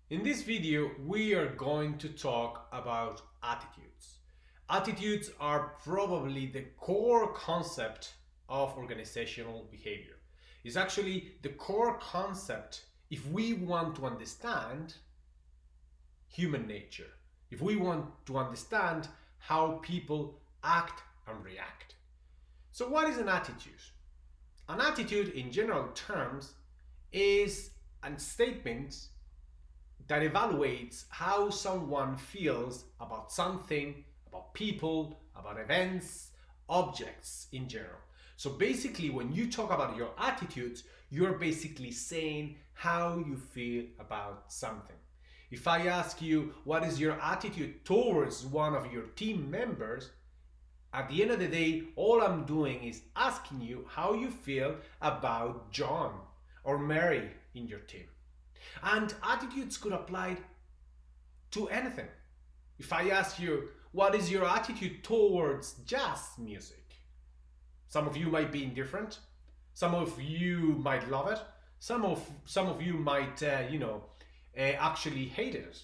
In this video, we are going to talk about attitudes. Attitudes are probably the core concept of organizational behavior. It's actually the core concept if we want to understand human nature, if we want to understand how people act and react. So, what is an attitude? An attitude, in general terms, is a statement that evaluates how someone feels about something, about people, about events, objects in general. So basically, when you talk about your attitudes, you're basically saying how you feel about something. If I ask you what is your attitude towards one of your team members, at the end of the day, all I'm doing is asking you how you feel about John or Mary in your team. And attitudes could apply to anything. If I ask you, what is your attitude towards jazz music? Some of you might be indifferent. Some of you might love it. Some of you might, actually hate it.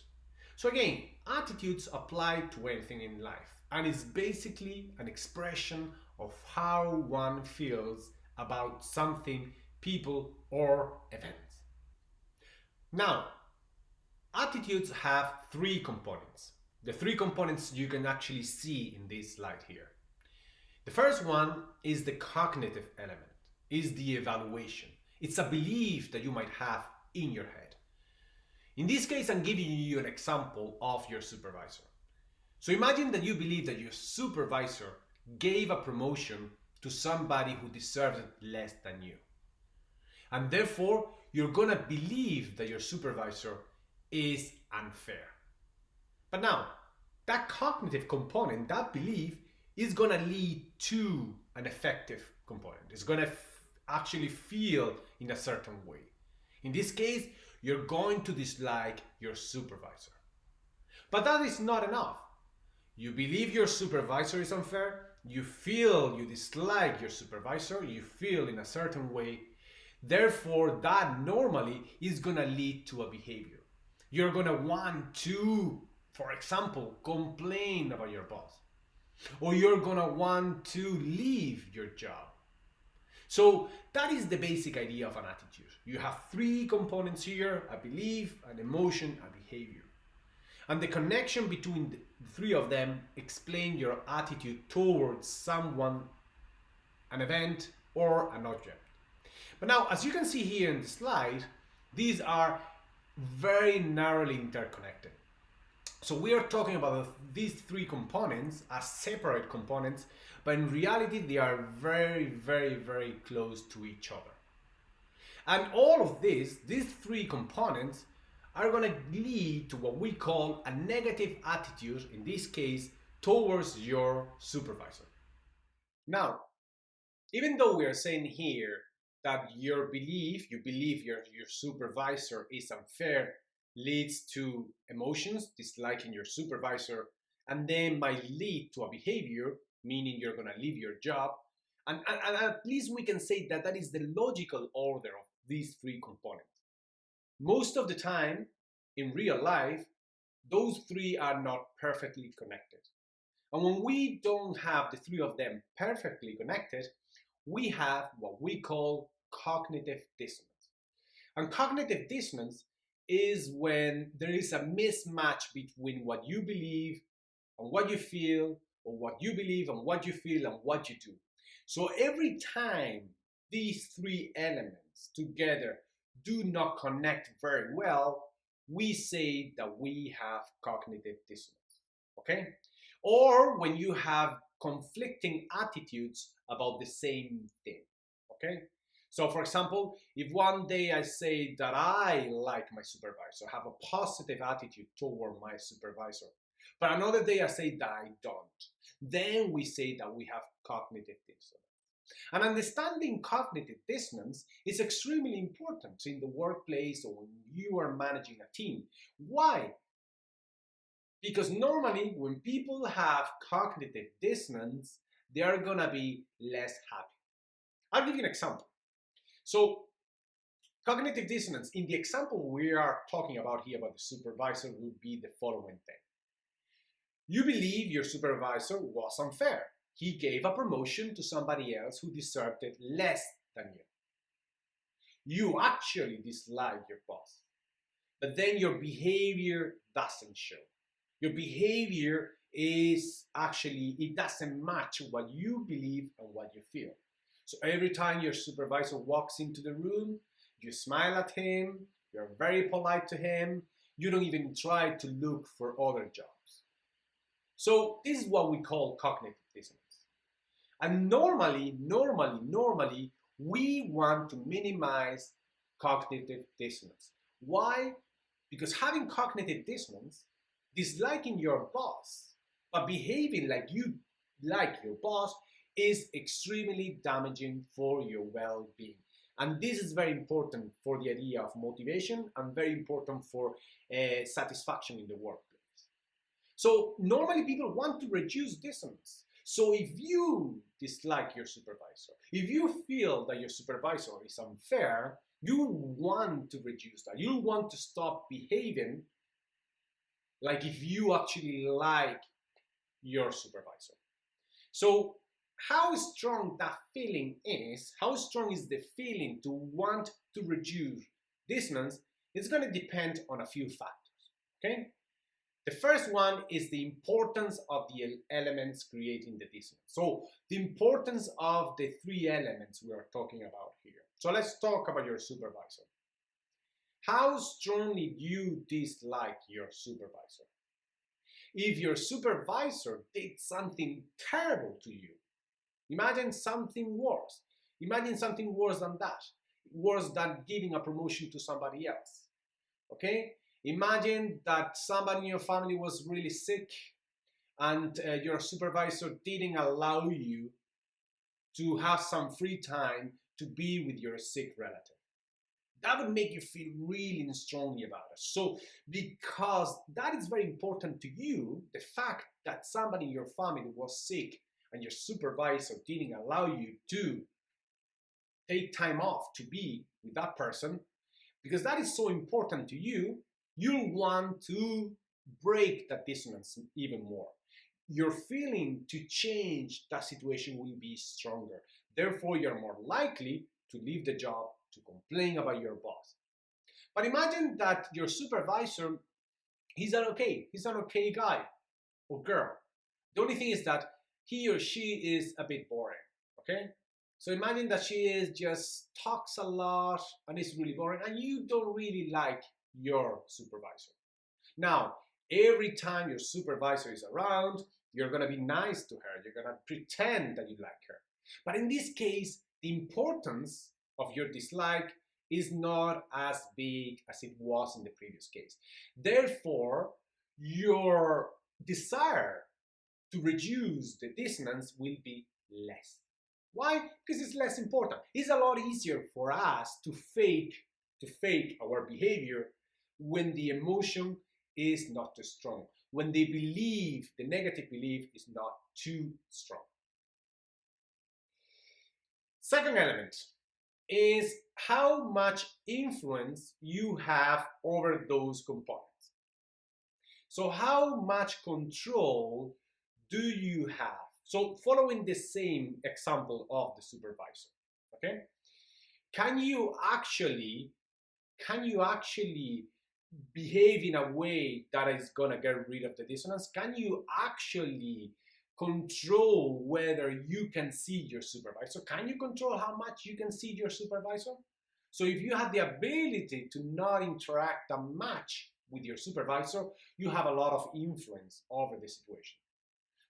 So again, attitudes apply to anything in life, and it's basically an expression of how one feels about something, people, or events. Now, attitudes have three components. The three components you can actually see in this slide here. The first one is the cognitive element, is the evaluation. It's a belief that you might have in your head. In this case, I'm giving you an example of your supervisor. So imagine that you believe that your supervisor gave a promotion to somebody who deserves it less than you. And therefore, you're gonna believe that your supervisor is unfair. But now, that cognitive component, that belief, is gonna lead to an effective component. It's gonna actually feel in a certain way. In this case, you're going to dislike your supervisor. But that is not enough. You believe your supervisor is unfair, you feel you dislike your supervisor, you feel in a certain way. Therefore, that normally is gonna lead to a behavior. You're gonna want to, for example, complain about your boss. Or you're gonna want to leave your job. So that is the basic idea of an attitude. You have three components here: a belief, an emotion, a behavior. And the connection between the three of them explain your attitude towards someone, an event, or an object. But now, as you can see here in the slide, these are very narrowly interconnected. So we are talking about these three components as separate components, but in reality they are very, very, very close to each other. And all of these three components are going to lead to what we call a negative attitude, in this case, towards your supervisor. Now, even though we are saying here that you believe your supervisor is unfair, leads to emotions, disliking your supervisor, and then might lead to a behavior, meaning you're going to leave your job. And at least we can say that that is the logical order of these three components. Most of the time, in real life, those three are not perfectly connected. And when we don't have the three of them perfectly connected, we have what we call cognitive dissonance. And cognitive dissonance is when there is a mismatch between what you believe and what you feel, or what you believe and what you feel and what you do. So every time these three elements together do not connect very well, we say that we have cognitive dissonance. Okay? Or when you have conflicting attitudes about the same thing. Okay? So for example, if one day I say that I like my supervisor, have a positive attitude toward my supervisor, but another day I say that I don't, then we say that we have cognitive dissonance. And understanding cognitive dissonance is extremely important in the workplace or when you are managing a team. Why? Because normally when people have cognitive dissonance, they are gonna be less happy. I'll give you an example. So Cognitive dissonance, in the example we are talking about here about the supervisor, would be the following thing. You believe your supervisor was unfair. He gave a promotion to somebody else who deserved it less than you. You actually dislike your boss, but then your behavior doesn't show. Your behavior is actually, it doesn't match what you believe and what you feel. So every time your supervisor walks into the room, you smile at him, you're very polite to him, you don't even try to look for other jobs. So this is what we call cognitive dissonance. And normally, we want to minimize cognitive dissonance. Why? Because having cognitive dissonance, disliking your boss, but behaving like you like your boss, is extremely damaging for your well-being. And this is very important for the idea of motivation and very important for satisfaction in the workplace. So normally people want to reduce dissonance. So if you dislike your supervisor, if you feel that your supervisor is unfair, you want to reduce that. You want to stop behaving like if you actually like your supervisor. So how strong that feeling is, how strong is the feeling to want to reduce dissonance, is going to depend on a few factors, okay? The first one is the importance of the elements creating the dissonance. So the importance of the three elements we are talking about here. So let's talk about your supervisor. How strongly do you dislike your supervisor? If your supervisor did something terrible to you, imagine something worse. Imagine something worse than that. Worse than giving a promotion to somebody else. Okay? Imagine that somebody in your family was really sick and your supervisor didn't allow you to have some free time to be with your sick relative. That would make you feel really strongly about it. So because that is very important to you, the fact that somebody in your family was sick and your supervisor didn't allow you to take time off to be with that person, because that is so important to you, you'll want to break that dissonance even more. Your feeling to change that situation will be stronger. Therefore, you're more likely to leave the job, to complain about your boss. But imagine that your supervisor, he's an okay guy or girl. The only thing is that he or she is a bit boring, okay? So imagine that she is just talks a lot and is really boring and you don't really like your supervisor. Now, every time your supervisor is around, you're gonna be nice to her. You're gonna pretend that you like her. But in this case, the importance of your dislike is not as big as it was in the previous case. Therefore, your desire to reduce the dissonance will be less. Why? Because it's less important. It's a lot easier for us to fake our behavior when the emotion is not too strong, when the negative belief is not too strong. Second element is how much influence you have over those components. So how much control do you have? So following the same example of the supervisor, okay? Can you actually behave in a way that is gonna get rid of the dissonance? Can you actually control whether you can see your supervisor? Can you control how much you can see your supervisor? So if you have the ability to not interact that much with your supervisor, you have a lot of influence over the situation.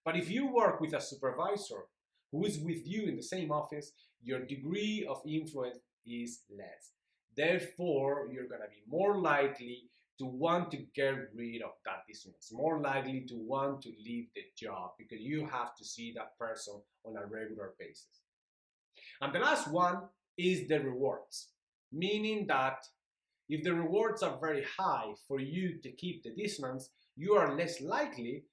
But if you work with a supervisor who is with you in the same office, your degree of influence is less. Therefore, you're going to be more likely to want to get rid of that dissonance, more likely to want to leave the job because you have to see that person on a regular basis. And the last one is the rewards, meaning that if the rewards are very high for you to keep the dissonance, you are less likely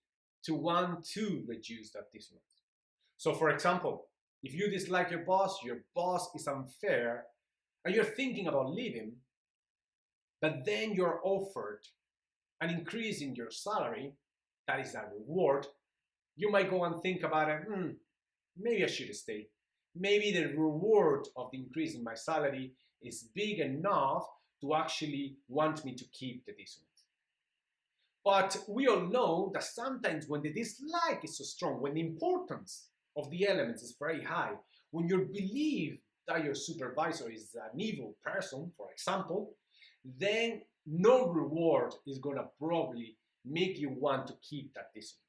to want to reduce that dissonance. So for example, if you dislike your boss is unfair, and you're thinking about leaving, but then you're offered an increase in your salary, that is a reward, you might go and think about it, maybe I should stay. Maybe the reward of the increase in my salary is big enough to actually want me to keep the dissonance. But we all know that sometimes when the dislike is so strong, when the importance of the elements is very high, when you believe that your supervisor is an evil person, for example, then no reward is going to probably make you want to keep that dissonance.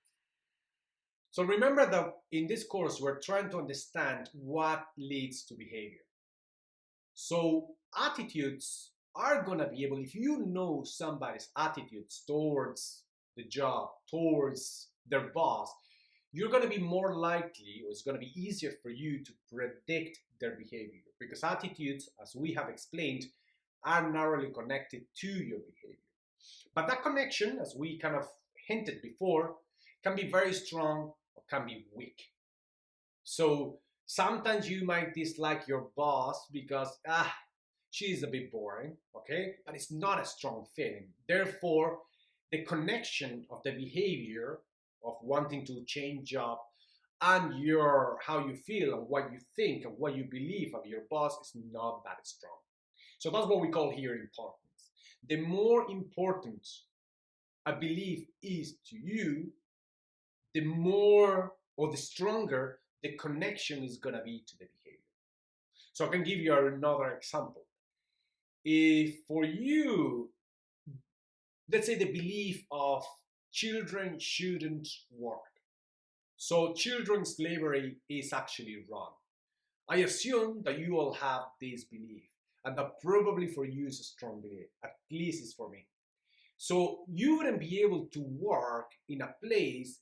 So remember that in this course, we're trying to understand what leads to behavior. So attitudes are going to be able, if you know somebody's attitudes towards the job, towards their boss, you're going to be more likely, or it's going to be easier for you to predict their behavior, because attitudes, as we have explained, are narrowly connected to your behavior. But that connection, as we kind of hinted before, can be very strong or can be weak. So sometimes you might dislike your boss because she's a bit boring, okay? But it's not a strong feeling. Therefore, the connection of the behavior of wanting to change job and your how you feel and what you think and what you believe of your boss is not that strong. So that's what we call here importance. The more important a belief is to you, the more or the stronger the connection is going to be to the behavior. So I can give you another example. If for you, let's say the belief of children shouldn't work. So children's slavery is actually wrong. I assume that you all have this belief, and that probably for you is a strong belief, at least it's for me. So you wouldn't be able to work in a place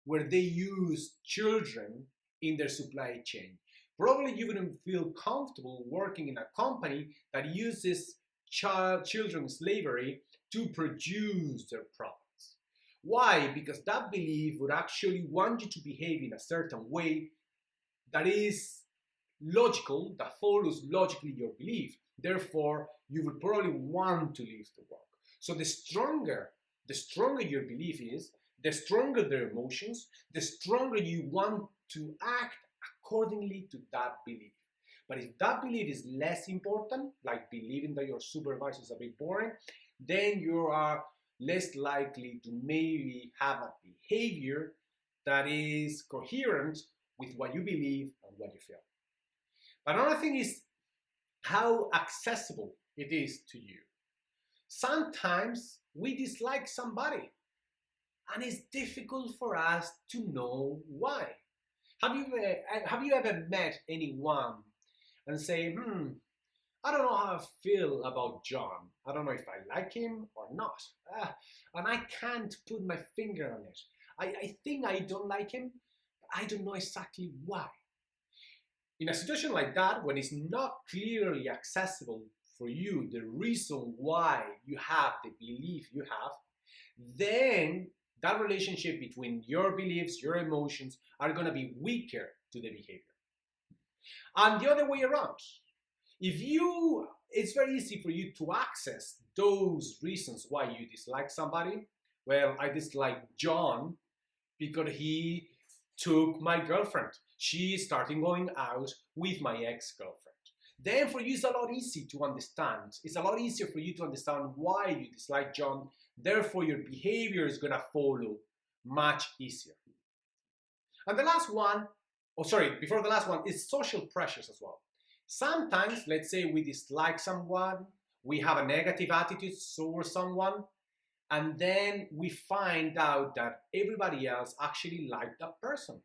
where they use children in their supply chain. Probably you wouldn't feel comfortable working in a company that uses children's slavery to produce their products. Why? Because that belief would actually want you to behave in a certain way that is logical, that follows logically your belief. Therefore, you would probably want to leave the work. So the stronger your belief is, the stronger their emotions, the stronger you want to act accordingly to that belief. But if that belief is less important, like believing that your supervisor is a bit boring, then you are less likely to maybe have a behavior that is coherent with what you believe and what you feel. But another thing is how accessible it is to you. Sometimes we dislike somebody, and it's difficult for us to know why. Have you ever met anyone and say, I don't know how I feel about John. I don't know if I like him or not. And I can't put my finger on it. I think I don't like him, but I don't know exactly why. In a situation like that, when it's not clearly accessible for you, the reason why you have the belief you have, then that relationship between your beliefs, your emotions are going to be weaker to the behavior. And the other way around, it's very easy for you to access those reasons why you dislike somebody. Well, I dislike John because he took my girlfriend. She started going out with my ex-girlfriend. Then for you, it's a lot easier to understand. It's a lot easier for you to understand why you dislike John. Therefore, your behavior is going to follow much easier. And the last one, before the last one, is social pressures as well. Sometimes, let's say we dislike someone, we have a negative attitude towards someone, and then we find out that everybody else actually liked that person.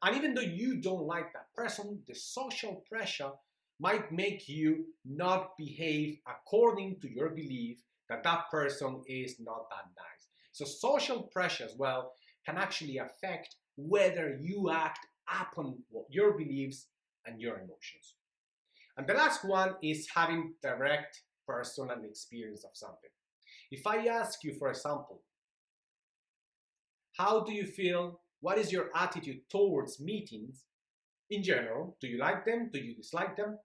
And even though you don't like that person, the social pressure might make you not behave according to your belief that that person is not that nice. So social pressure as well can actually affect whether you act upon your beliefs and your emotions. And the last one is having direct personal experience of something. If I ask you, for example, how do you feel? What is your attitude towards meetings in general? Do you like them? Do you dislike them?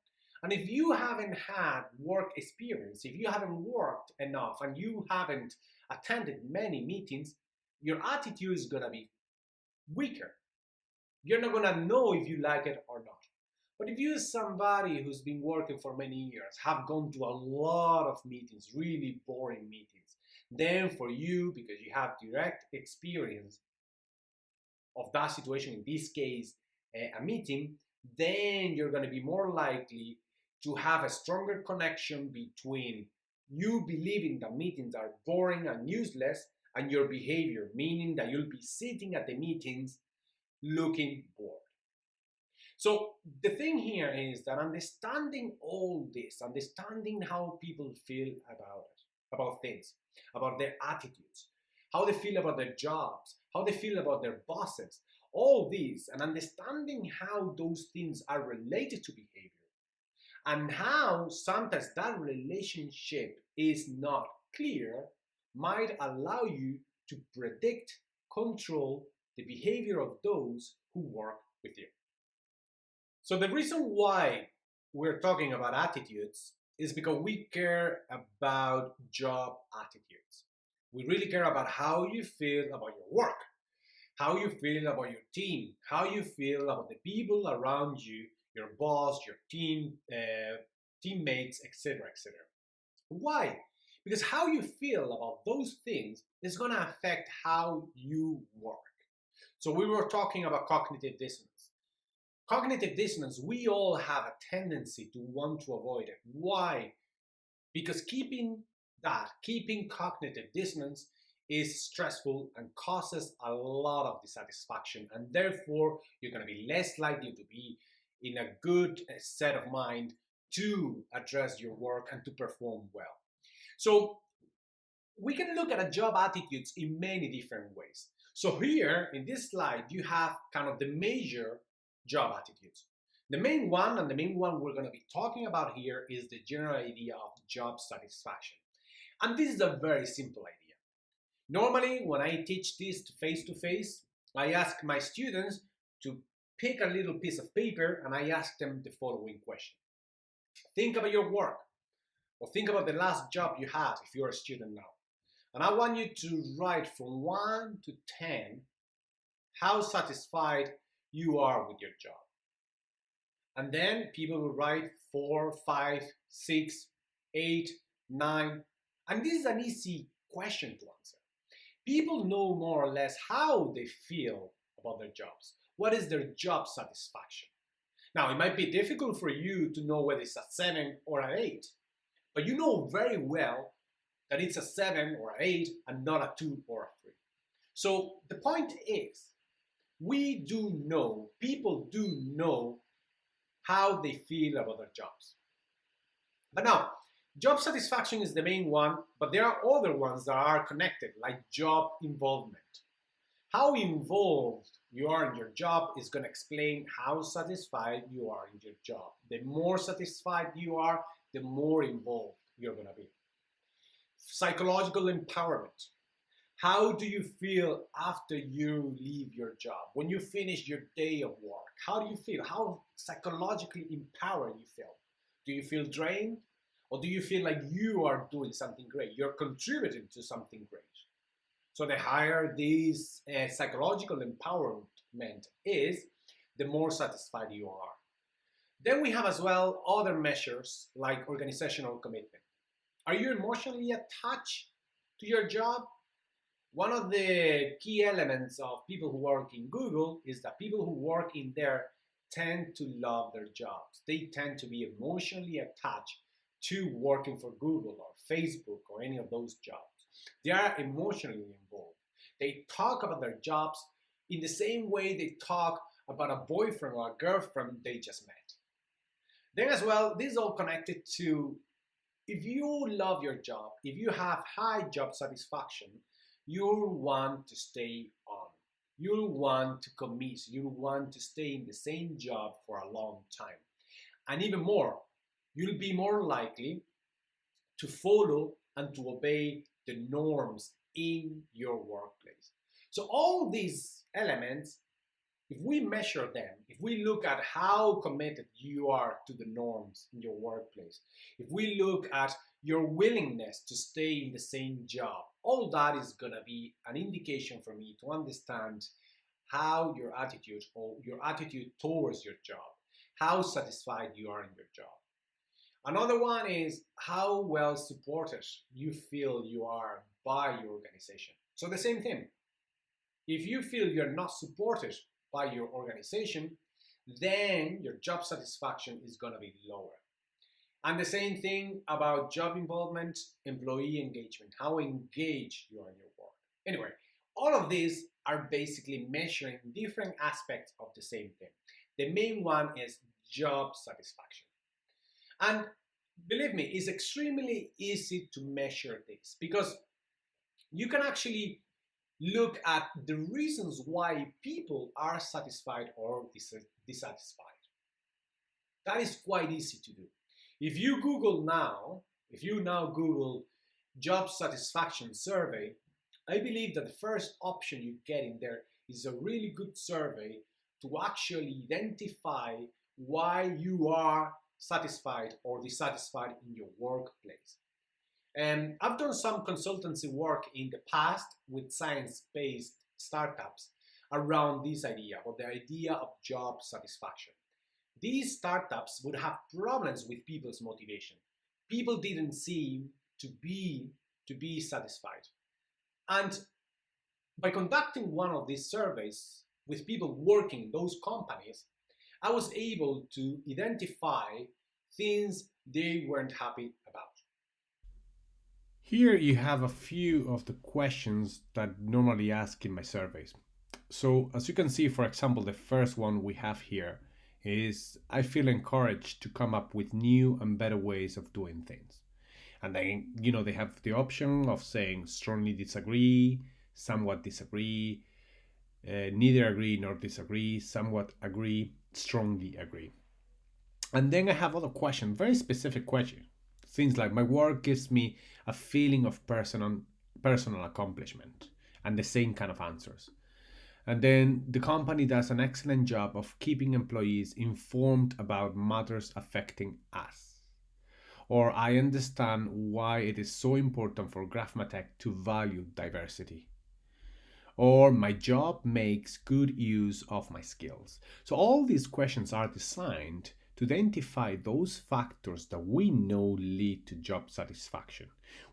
And if you haven't had work experience, if you haven't worked enough and you haven't attended many meetings, your attitude is going to be weaker. You're not going to know if you like it or not. But if you're somebody who's been working for many years, have gone to a lot of meetings, really boring meetings, then for you, because you have direct experience of that situation, in this case, a meeting, then you're going to be more likely to have a stronger connection between you believing that meetings are boring and useless and your behavior, meaning that you'll be sitting at the meetings looking bored. So the thing here is that understanding all this, understanding how people feel about things, about their attitudes, how they feel about their jobs, how they feel about their bosses, all these, and understanding how those things are related to behavior, and how sometimes that relationship is not clear, might allow you to predict, control the behavior of those who work with you. So the reason why we're talking about attitudes is because we care about job attitudes. We really care about how you feel about your work, how you feel about your team, how you feel about the people around you, your boss, your team, teammates, etc., etc. Why? Because how you feel about those things is going to affect how you work. So we were talking about cognitive dissonance. Cognitive dissonance, we all have a tendency to want to avoid it. Why? Because keeping cognitive dissonance is stressful and causes a lot of dissatisfaction, and therefore you're going to be less likely to be in a good set of mind to address your work and to perform well. So we can look at a job attitudes in many different ways. So here in this slide, you have kind of the major job attitudes. The main one, and the main one we're going to be talking about here, is the general idea of job satisfaction. And this is a very simple idea. Normally, when I teach this face to face, I ask my students to pick a little piece of paper and I ask them the following question. Think about your work, or think about the last job you had if you're a student now. And I want you to write from 1 to 10 how satisfied you are with your job. And then people will write 4, 5, 6, 8, 9. And this is an easy question to answer. People know more or less how they feel about their jobs. What is their job satisfaction? Now, it might be difficult for you to know whether it's a 7 or an 8, but you know very well that it's a 7 or an 8 and not a 2 or a 3. So the point is, people do know how they feel about their jobs. But now, job satisfaction is the main one, but there are other ones that are connected, like job involvement. How involved you are in your job is going to explain how satisfied you are in your job. The more satisfied you are, the more involved you're going to be. Psychological empowerment. How do you feel after you leave your job? When you finish your day of work, how do you feel? How psychologically empowered you feel? Do you feel drained? Or do you feel like you are doing something great? You're contributing to something great. So the higher this psychological empowerment is, the more satisfied you are. Then we have as well other measures like organizational commitment. Are you emotionally attached to your job? One of the key elements of people who work in Google is that people who work in there tend to love their jobs. They tend to be emotionally attached to working for Google or Facebook or any of those jobs. They are emotionally involved. They talk about their jobs in the same way they talk about a boyfriend or a girlfriend they just met. Then as well, this is all connected to, if you love your job, if you have high job satisfaction, you'll want to stay on. You'll want to commit. You'll want to stay in the same job for a long time. And even more, you'll be more likely to follow and to obey the norms in your workplace. So all these elements If we measure them, if we look at how committed you are to the norms in your workplace, if we look at your willingness to stay in the same job, all that is going to be an indication for me to understand how your attitude or your attitude towards your job, how satisfied you are in your job. Another one is how well supported you feel you are by your organization. So the same thing. If you feel you're not supported by your organization, then your job satisfaction is going to be lower. And the same thing about job involvement, employee engagement, how engaged you are in your work. Anyway, all of these are basically measuring different aspects of the same thing. The main one is job satisfaction. And believe me, it's extremely easy to measure this because you can actually look at the reasons why people are satisfied or dissatisfied. That is quite easy to do. If you now Google job satisfaction survey, I believe that the first option you get in there is a really good survey to actually identify why you are satisfied or dissatisfied in your workplace. And I've done some consultancy work in the past with science-based startups around this idea, or the idea of job satisfaction. These startups would have problems with people's motivation. People didn't seem to be satisfied. And by conducting one of these surveys with people working in those companies, I was able to identify things they weren't happy about. Here you have a few of the questions that normally ask in my surveys. So as you can see, for example, the first one we have here is I feel encouraged to come up with new and better ways of doing things. And then, they have the option of saying strongly disagree, somewhat disagree, neither agree nor disagree, somewhat agree, strongly agree. And then I have other questions, very specific questions. Things like my work gives me a feeling of personal accomplishment, and the same kind of answers. And then the company does an excellent job of keeping employees informed about matters affecting us. Or I understand why it is so important for Grafmatech to value diversity. Or my job makes good use of my skills. So all these questions are designed to identify those factors that we know lead to job satisfaction.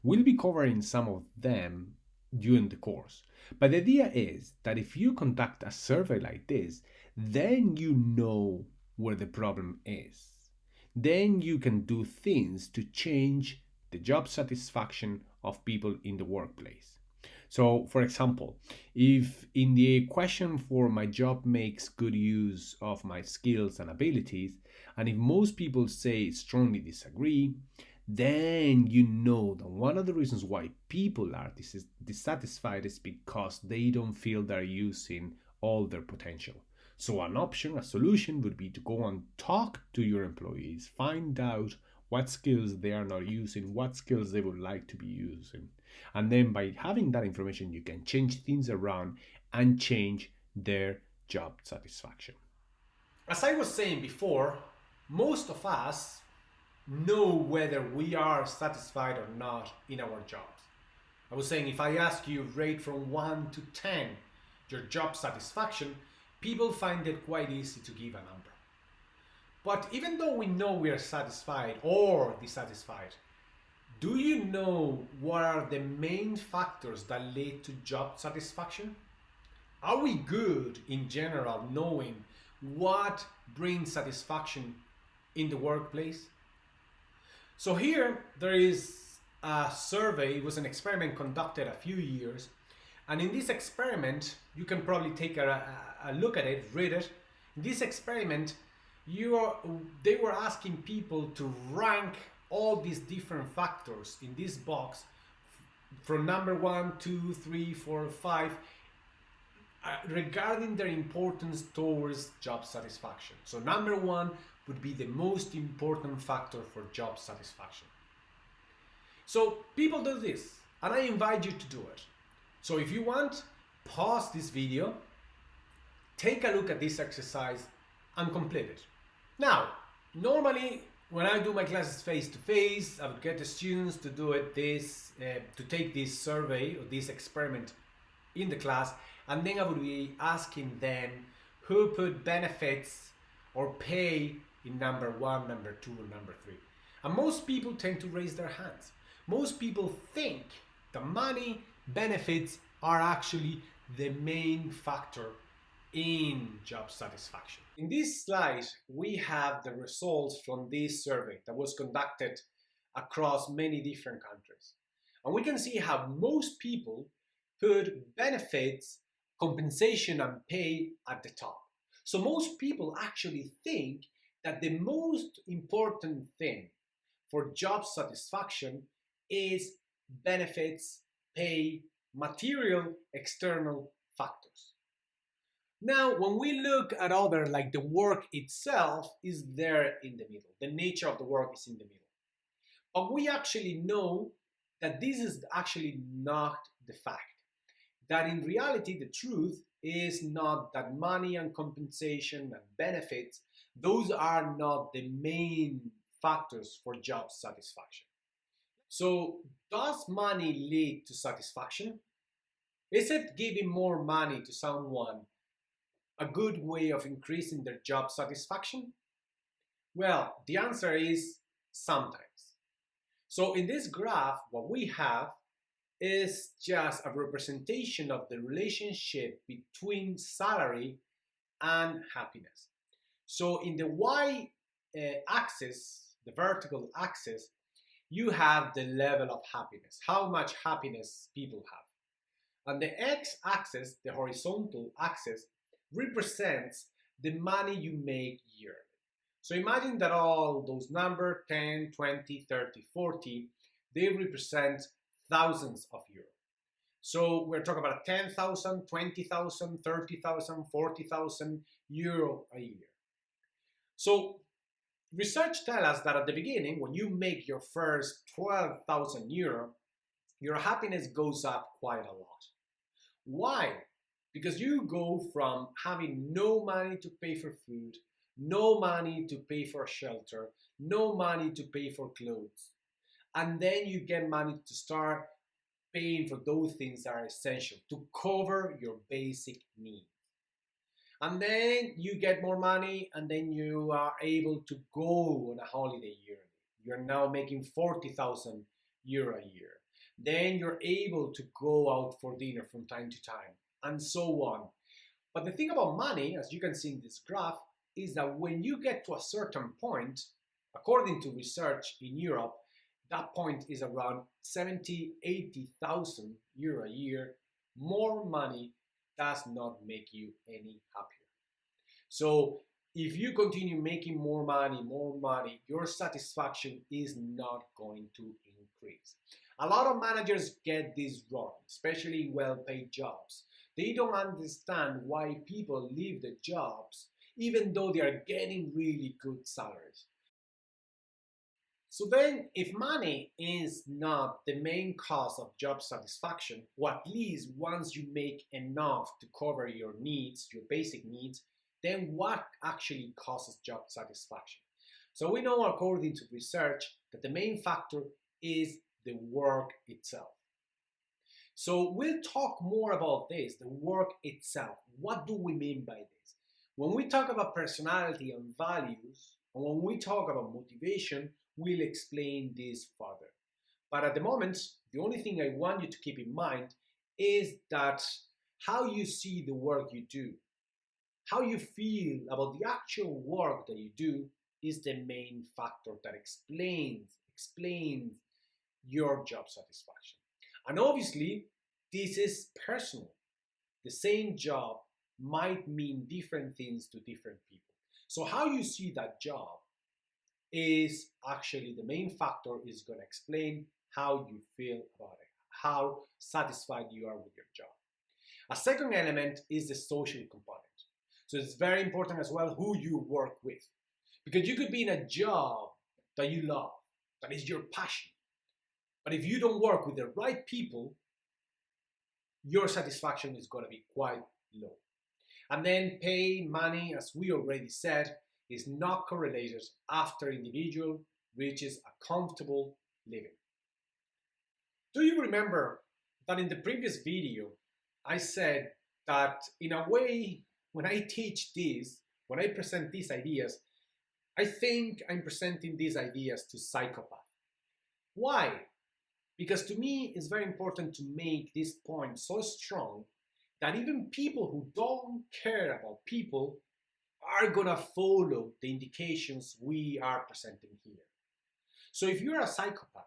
We'll be covering some of them during the course. But the idea is that if you conduct a survey like this, then you know where the problem is. Then you can do things to change the job satisfaction of people in the workplace. So, for example, if in the question for my job makes good use of my skills and abilities, and if most people say strongly disagree, then you know that one of the reasons why people are dissatisfied is because they don't feel they're using all their potential. So an option, a solution would be to go and talk to your employees, find out what skills they are not using, what skills they would like to be using. And then by having that information, you can change things around and change their job satisfaction. As I was saying before, most of us know whether we are satisfied or not in our jobs. I was saying if I ask you rate from 1 to 10 your job satisfaction, people find it quite easy to give a number. But even though we know we are satisfied or dissatisfied, do you know what are the main factors that lead to job satisfaction? Are we good in general knowing what brings satisfaction in the workplace? So here there is a survey, it was an experiment conducted a few years, and in this experiment, you can probably take a look at it, read it. In this experiment, they were asking people to rank all these different factors in this box from number 1, 2, 3, 4, 5 regarding their importance towards job satisfaction. So number 1 would be the most important factor for job satisfaction. So people do this, and I invite you to do it. So if you want, pause this video, Take a look at this exercise and complete it. Now, normally when I do my classes face to face, I would get the students to do it to take this survey or this experiment in the class, and then I would be asking them who put benefits or pay in number one, number two, or number three. And most people tend to raise their hands. Most people think the money benefits are actually the main factor in job satisfaction. In this slide, we have the results from this survey that was conducted across many different countries. And we can see how most people put benefits, compensation, and pay at the top. So most people actually think that the most important thing for job satisfaction is benefits, pay, material, external factors. Now, when we look at other, like the work itself is there in the middle. The nature of the work is in the middle. But we actually know that this is actually not the fact. That in reality, the truth is not that money and compensation and benefits, those are not the main factors for job satisfaction. So, does money lead to satisfaction? Is it giving more money to someone a good way of increasing their job satisfaction? Well, the answer is sometimes. So in this graph, what we have is just a representation of the relationship between salary and happiness. So in the y axis, the vertical axis, you have the level of happiness, how much happiness people have. And the x-axis, the horizontal axis, represents the money you make yearly. So imagine that all those numbers, 10, 20, 30, 40, they represent thousands of euros. So we're talking about 10,000, 20,000, 30,000, 40,000 euro a year. So research tells us that at the beginning, when you make your first 12,000 euro, your happiness goes up quite a lot. Why? Because you go from having no money to pay for food, no money to pay for shelter, no money to pay for clothes, and then you get money to start paying for those things that are essential to cover your basic needs. And then you get more money, and then you are able to go on a holiday yearly. You're now making 40,000 euro a year. Then you're able to go out for dinner from time to time, and so on. But the thing about money, as you can see in this graph, is that when you get to a certain point, according to research in Europe, that point is around 70, 80,000 euro a year. More money does not make you any happier. So if you continue making more money, your satisfaction is not going to increase. A lot of managers get this wrong, especially in well-paid jobs. They don't understand why people leave the jobs even though they are getting really good salaries. So then, if money is not the main cause of job satisfaction, or at least once you make enough to cover your needs, your basic needs, then what actually causes job satisfaction? So we know, according to research, that the main factor is the work itself. So we'll talk more about this, the work itself. What do we mean by this? When we talk about personality and values, and when we talk about motivation, we'll explain this further. But at the moment, the only thing I want you to keep in mind is that how you see the work you do, how you feel about the actual work that you do is the main factor that explains your job satisfaction. And obviously, this is personal. The same job might mean different things to different people. So how you see that job is actually the main factor, is going to explain how you feel about it, how satisfied you are with your job. A second element is the social component. So it's very important as well who you work with. Because you could be in a job that you love, that is your passion. But if you don't work with the right people, your satisfaction is going to be quite low. And then pay money, as we already said, is not correlated after individual reaches a comfortable living. Do you remember that in the previous video, I said that in a way, when I teach this, when I present these ideas, I think I'm presenting these ideas to psychopaths. Why? Because to me, it's very important to make this point so strong that even people who don't care about people are gonna follow the indications we are presenting here. So if you're a psychopath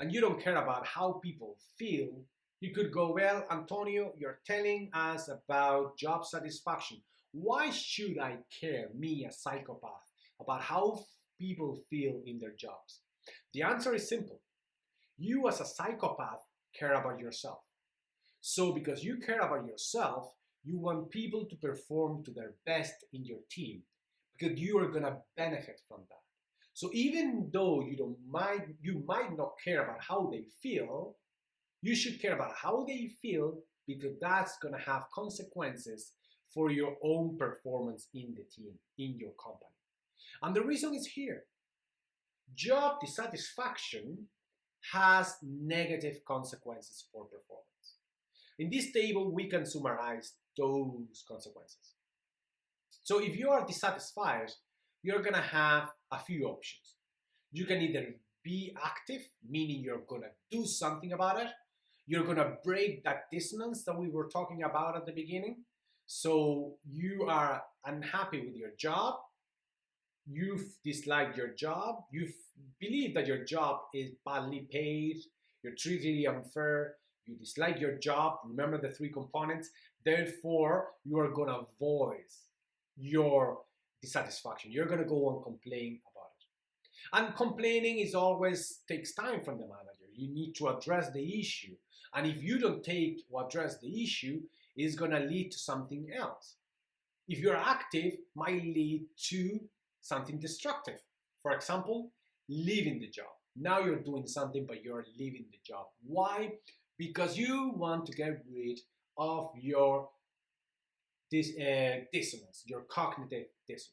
and you don't care about how people feel, you could go, well, Antonio, you're telling us about job satisfaction. Why should I care, me, a psychopath, about how people feel in their jobs? The answer is simple. You as a psychopath care about yourself. So because you care about yourself, you want people to perform to their best in your team because you are going to benefit from that. So even though you might not care about how they feel, you should care about how they feel because that's going to have consequences for your own performance in the team, in your company. And the reason is here. Job dissatisfaction has negative consequences for performance. In this table, we can summarize those consequences. So if you are dissatisfied, you're going to have a few options. You can either be active, meaning you're going to do something about it. You're going to break that dissonance that we were talking about at the beginning. So you are unhappy with your job. You've disliked your job. You believe that your job is badly paid. You're treated unfair. You dislike your job. Remember the three components. Therefore, you are going to voice your dissatisfaction. You're going to go on complain about it. And complaining is always takes time from the manager. You need to address the issue. And if you don't take or address the issue, it's going to lead to something else. If you're active, might lead to something destructive. For example, leaving the job. Now you're doing something, but you're leaving the job. Why? Because you want to get rid of your dissonance, your cognitive dissonance.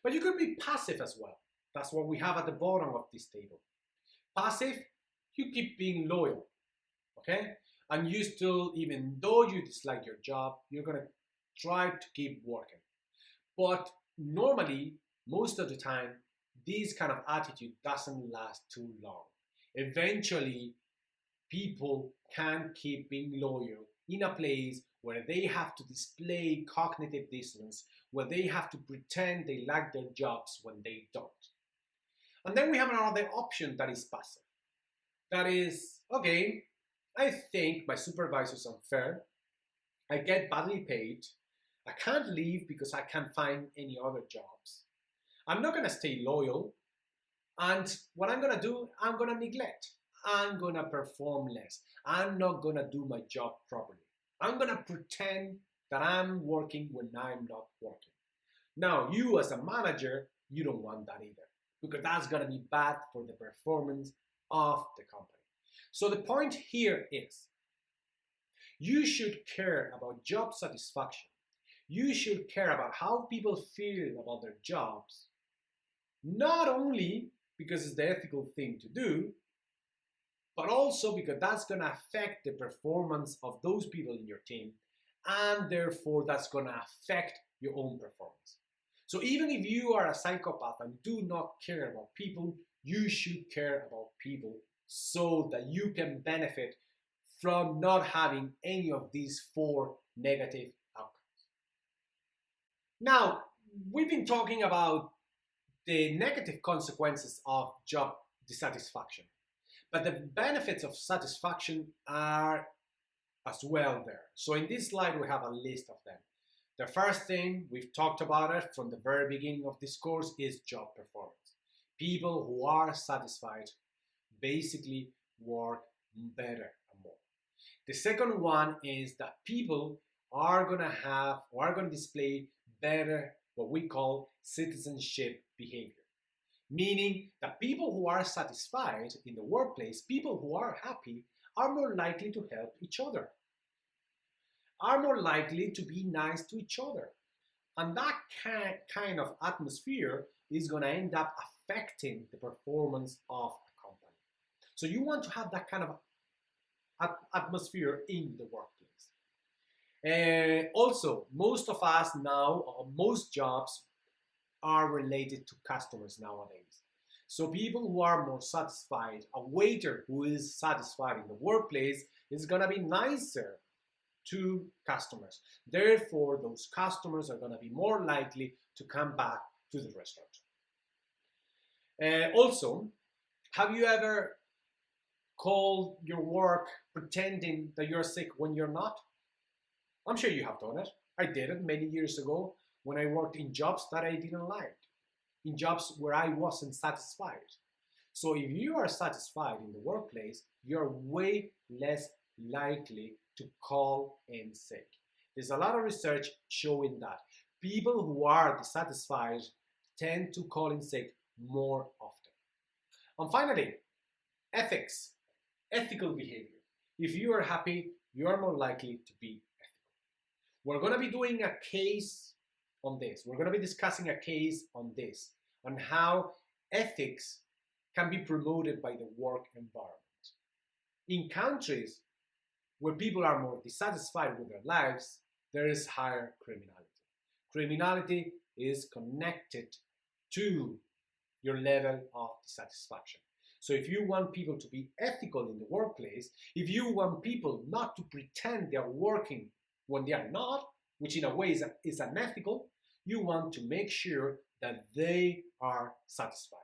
But you could be passive as well. That's what we have at the bottom of this table. Passive, you keep being loyal, okay? And you still, even though you dislike your job, you're gonna try to keep working. But normally, most of the time, this kind of attitude doesn't last too long. Eventually, people can't keep being loyal in a place where they have to display cognitive dissonance, where they have to pretend they like their jobs when they don't. And then we have another option that is passive. That is, okay, I think my supervisor is unfair. I get badly paid. I can't leave because I can't find any other jobs. I'm not going to stay loyal. And what I'm going to do, I'm going to neglect. I'm going to perform less. I'm not going to do my job properly. I'm going to pretend that I'm working when I'm not working. Now, you as a manager, you don't want that either, because that's going to be bad for the performance of the company. So the point here is, you should care about job satisfaction. You should care about how people feel about their jobs, not only because it's the ethical thing to do, but also because that's going to affect the performance of those people in your team, and therefore that's going to affect your own performance. So even if you are a psychopath and do not care about people, you should care about people so that you can benefit from not having any of these four negative outcomes. Now, we've been talking about the negative consequences of job dissatisfaction, but the benefits of satisfaction are as well there. So in this slide, we have a list of them. The first thing, we've talked about it from the very beginning of this course, is job performance. People who are satisfied basically work better and more. The second one is that people are going to have or are going to display better what we call citizenship behavior. Meaning that people who are satisfied in the workplace, people who are happy, are more likely to help each other. are more likely to be nice to each other. And that kind of atmosphere is going to end up affecting the performance of a company. So you want to have that kind of atmosphere in the workplace. Also, most of us now, or most jobs, are related to customers nowadays. So people who are more satisfied, a waiter who is satisfied in the workplace is going to be nicer to customers. Therefore, those customers are going to be more likely to come back to the restaurant. Also, have you ever called your work pretending that you're sick when you're not? I'm sure you have done it. I did it many years ago when I worked in jobs that I didn't like, in jobs where I wasn't satisfied. So if you are satisfied in the workplace, you're way less likely to call in sick. There's a lot of research showing that people who are dissatisfied tend to call in sick more often. And finally, ethics, ethical behavior. If you are happy, you are more likely to be ethical. We're going to be doing a case on this. We're going to be discussing a case on this, on how ethics can be promoted by the work environment. In countries where people are more dissatisfied with their lives, there is higher criminality. Criminality is connected to your level of dissatisfaction. So if you want people to be ethical in the workplace, if you want people not to pretend they're working when they are not, which in a way is unethical, you want to make sure that they are satisfied.